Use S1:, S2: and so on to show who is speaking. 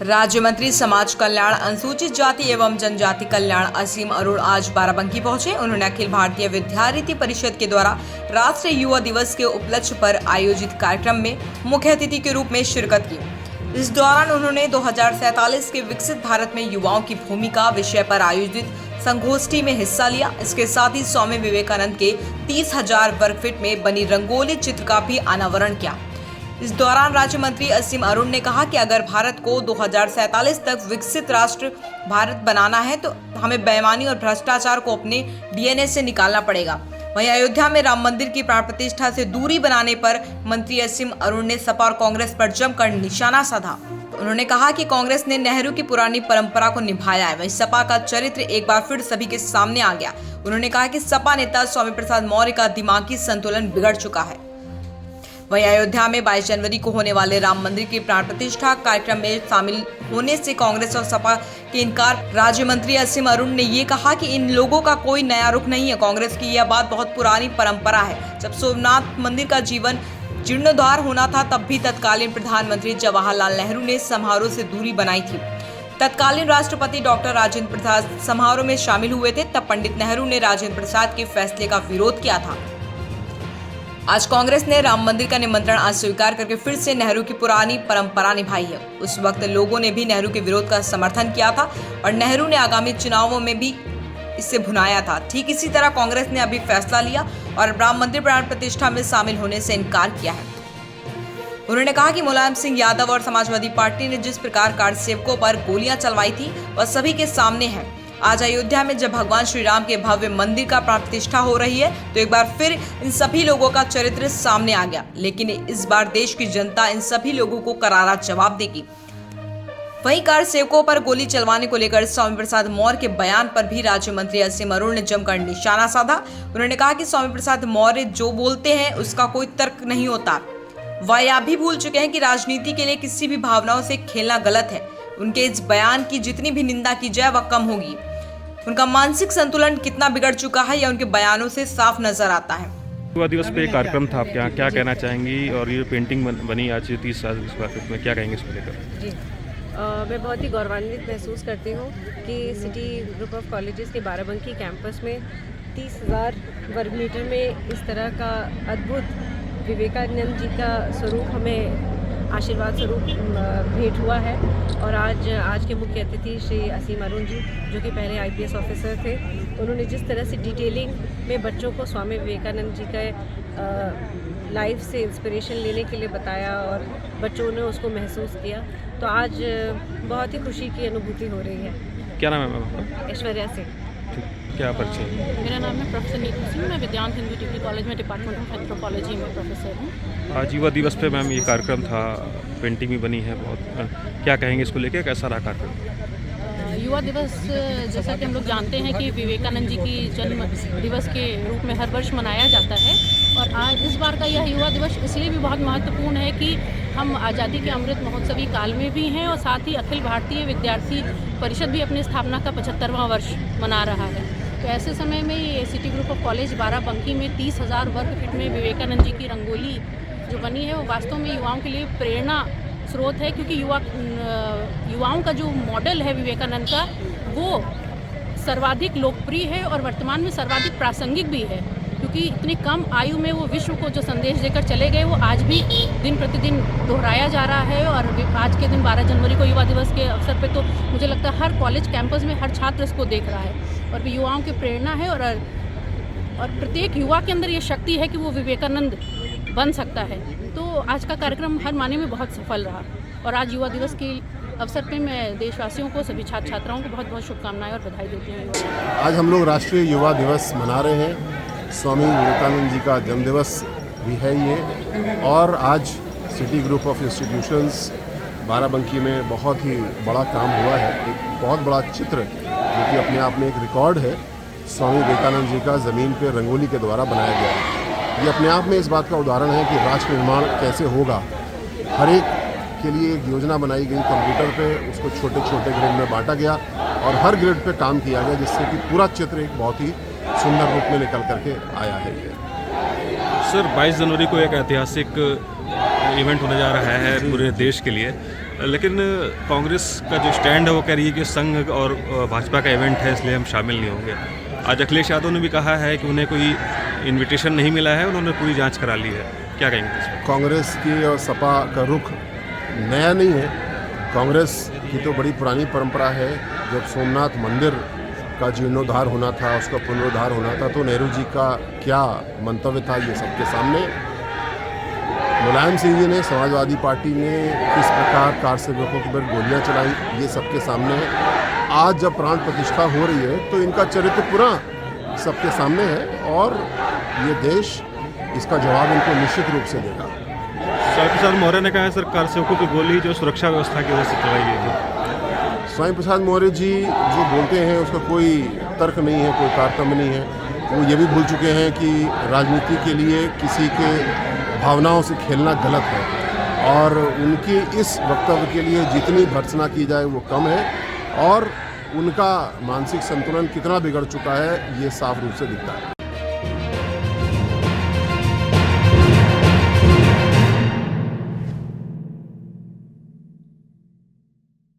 S1: राज्य मंत्री समाज कल्याण, अनुसूचित जाति एवं जनजाति कल्याण असीम अरुण आज बाराबंकी पहुंचे। उन्होंने अखिल भारतीय विद्यार्थी परिषद के द्वारा राष्ट्रीय युवा दिवस के उपलक्ष्य पर आयोजित कार्यक्रम में मुख्य अतिथि के रूप में शिरकत की। इस दौरान उन्होंने 2047 के विकसित भारत में युवाओं की भूमिका विषय पर आयोजित संगोष्ठी में हिस्सा लिया। इसके साथ ही स्वामी विवेकानंद के 30,000 वर्ग फीट में बनी रंगोली चित्र का भी अनावरण किया। इस दौरान राज्य मंत्री असीम अरुण ने कहा कि अगर भारत को 2047 तक विकसित राष्ट्र भारत बनाना है तो हमें बेईमानी और भ्रष्टाचार को अपने डीएनए से निकालना पड़ेगा। वहीं अयोध्या में राम मंदिर की प्राण प्रतिष्ठा से दूरी बनाने पर मंत्री असीम अरुण ने सपा और कांग्रेस पर जमकर निशाना साधा। उन्होंने कहा कि कांग्रेस ने नेहरू की पुरानी परंपरा को निभाया है, वहीं सपा का चरित्र एक बार फिर सभी के सामने आ गया। उन्होंने कहा कि सपा नेता स्वामी प्रसाद मौर्य का दिमागी संतुलन बिगड़ चुका है। वहीं अयोध्या में 22 जनवरी को होने वाले राम मंदिर की प्राण प्रतिष्ठा कार्यक्रम में शामिल होने से कांग्रेस और सपा के इनकार। राज्य मंत्री असीम अरुण ने ये कहा कि इन लोगों का कोई नया रुख नहीं है। कांग्रेस की यह बात बहुत पुरानी परंपरा है। जब सोमनाथ मंदिर का जीवन जीर्णोद्धार होना था तब भी तत्कालीन प्रधानमंत्री जवाहरलाल नेहरू ने समारोह से दूरी बनाई थी। तत्कालीन राष्ट्रपति डॉक्टर राजेंद्र प्रसाद समारोह में शामिल हुए थे। तब पंडित नेहरू ने राजेंद्र प्रसाद के फैसले का विरोध किया था। आज कांग्रेस ने राम मंदिर का निमंत्रण अस्वीकार करके फिर से नेहरू की पुरानी परंपरा निभाई है। उस वक्त लोगों ने भी नेहरू के विरोध का समर्थन किया था और नेहरू ने आगामी चुनावों में भी इससे भुनाया था। ठीक इसी तरह कांग्रेस ने अभी फैसला लिया और राम मंदिर प्राण प्रतिष्ठा में शामिल होने से इनकार किया है। उन्होंने कहा कि मुलायम सिंह यादव और समाजवादी पार्टी ने जिस प्रकार कार सेवकों पर गोलियां चलवाई थी वह सभी के सामने है। आज अयोध्या में जब भगवान श्री राम के भव्य मंदिर का प्राण प्रतिष्ठा हो रही है तो एक बार फिर इन सभी लोगों का चरित्र सामने आ गया, लेकिन इस बार देश की जनता इन सभी लोगों को करारा जवाब देगी। वहीं कार सेवकों पर गोली चलवाने को लेकर स्वामी प्रसाद मौर्य के बयान पर भी राज्य मंत्री असीम अरुण ने जमकर निशाना साधा। उन्होंने कहा कि स्वामी प्रसाद मौर्य जो बोलते हैं उसका कोई तर्क नहीं होता। वह यह भी भूल चुके हैं कि राजनीति के लिए किसी भी भावनाओं से खेलना गलत है। उनके इस बयान की जितनी भी निंदा की जाए वह कम होगी। उनका मानसिक संतुलन कितना बिगड़ चुका है यह उनके बयानों से साफ नजर आता है।
S2: युवा दिवस पे कार्यक्रम था आपके यहाँ, क्या कहना चाहेंगी? और ये पेंटिंग बनी आज 30 साल में, क्या कहेंगे इसको लेकर?
S3: जी मैं बहुत ही गौरवान्वित महसूस करती हूँ कि सिटी ग्रुप ऑफ कॉलेजेस के बाराबंकी कैंपस में 30,000 वर्ग मीटर में इस तरह का अद्भुत विवेकानंद जी का स्वरूप हमें आशीर्वाद स्वरूप भेंट हुआ है। और आज के मुख्य अतिथि श्री असीम अरुण जी, जो कि पहले IPS ऑफिसर थे, उन्होंने जिस तरह से डिटेलिंग में बच्चों को स्वामी विवेकानंद जी का लाइफ से इंस्पिरेशन लेने के लिए बताया और बच्चों ने उसको महसूस किया, तो आज बहुत ही खुशी की अनुभूति हो रही है।
S2: क्या नाम है मैम आपका?
S3: ऐश्वर्या सिंह।
S2: क्या परिचय?
S4: मेरा नाम है प्रोफेसर नीतू सिंह। मैं विद्यांत हिंदू डिग्री कॉलेज में डिपार्टमेंट ऑफ एंथ्रोपोलॉजी में प्रोफेसर हूँ।
S2: आज युवा दिवस पे मैम ये कार्यक्रम था, पेंटिंग भी बनी है बहुत, क्या कहेंगे इसको लेके? कैसा रहा कार्यक्रम?
S4: युवा दिवस जैसा कि हम लोग जानते हैं कि विवेकानंद जी की जन्म दिवस के रूप में हर वर्ष मनाया जाता है और आज इस बार का यह युवा दिवस इसलिए भी बहुत महत्वपूर्ण है कि हम आज़ादी के अमृत महोत्सवी काल में भी हैं और साथ ही अखिल भारतीय विद्यार्थी परिषद भी अपनी स्थापना का 75वां वर्ष मना रहा है। तो ऐसे समय में ये city group of college Barabanki में 30,000 वर्ग फीट में विवेकानंद जी की रंगोली जो बनी है वो वास्तव में युवाओं के लिए प्रेरणा स्रोत है, क्योंकि युवाओं का जो मॉडल है विवेकानंद का वो सर्वाधिक लोकप्रिय है और वर्तमान में सर्वाधिक प्रासंगिक भी है, क्योंकि इतनी कम आयु में वो विश्व को जो संदेश देकर चले गए वो आज भी दिन प्रतिदिन दोहराया जा रहा है। और आज के दिन 12 जनवरी को युवा दिवस के अवसर पे तो मुझे लगता है हर कॉलेज कैंपस में हर छात्र इसको देख रहा है और युवाओं की प्रेरणा है और प्रत्येक युवा के अंदर ये शक्ति है कि वो विवेकानंद बन सकता है। तो आज का कार्यक्रम हर मायने में बहुत सफल रहा और आज युवा दिवस के अवसर पे मैं देशवासियों को, सभी छात्र छात्राओं को बहुत बहुत शुभकामनाएं और बधाई देती हूँ।
S5: आज हम लोग राष्ट्रीय युवा दिवस मना रहे हैं। स्वामी विवेकानंद जी का जन्मदिवस भी है ये, और आज city group of institutions Barabanki में बहुत ही बड़ा काम हुआ है। एक बहुत बड़ा चित्र जो कि अपने आप में एक रिकॉर्ड है, स्वामी विवेकानंद जी का ज़मीन पे रंगोली के द्वारा बनाया गया है। ये अपने आप में इस बात का उदाहरण है कि राष्ट्र निर्माण कैसे होगा। हर एक के लिए एक योजना बनाई गई, कंप्यूटर पे उसको छोटे छोटे ग्रिड में बांटा गया और हर ग्रिड पे काम किया गया, जिससे कि पूरा चित्र एक बहुत ही सुंदर रूप में निकल करके आया है।
S2: सर 22 जनवरी को एक ऐतिहासिक इवेंट होने जा रहा है पूरे देश के लिए, लेकिन कांग्रेस का जो स्टैंड है वो कह रही है कि संघ और भाजपा का इवेंट है इसलिए हम शामिल नहीं होंगे। आज अखिलेश यादव ने भी कहा है कि उन्हें कोई इनविटेशन नहीं मिला है, उन्होंने पूरी जांच करा ली है। क्या कहेंगे इस पर?
S5: कांग्रेस की और सपा का रुख नया नहीं है। कांग्रेस की तो बड़ी पुरानी परंपरा है। जब सोमनाथ मंदिर का जीर्णोद्धार होना था, उसका पुनरुद्धार होना था, तो नेहरू जी का क्या मंतव्य था ये सबके सामने। मुलायम सिंह जी ने, समाजवादी पार्टी ने किस प्रकार कार सेवकों के ऊपर गोलियां चलाई, ये सबके सामने है। आज जब प्राण प्रतिष्ठा हो रही है तो इनका चरित्र पूरा सबके सामने है और ये देश इसका जवाब इनको निश्चित रूप से देगा।
S2: स्वामी प्रसाद मौर्य ने कहा है सर, कार सेवकों की गोली जो सुरक्षा व्यवस्था की वजह से चलाई गई थी।
S5: स्वामी प्रसाद मौर्य जी जो बोलते हैं उसका कोई तर्क नहीं है, कोई तारतम्य नहीं है। वो ये भी भूल चुके हैं कि राजनीति के लिए किसी के भावनाओं से खेलना गलत है और उनकी इस वक्तव्य के लिए जितनी भर्त्सना की जाए वो कम है और उनका मानसिक संतुलन कितना बिगड़ चुका है ये साफ रूप से दिखता है।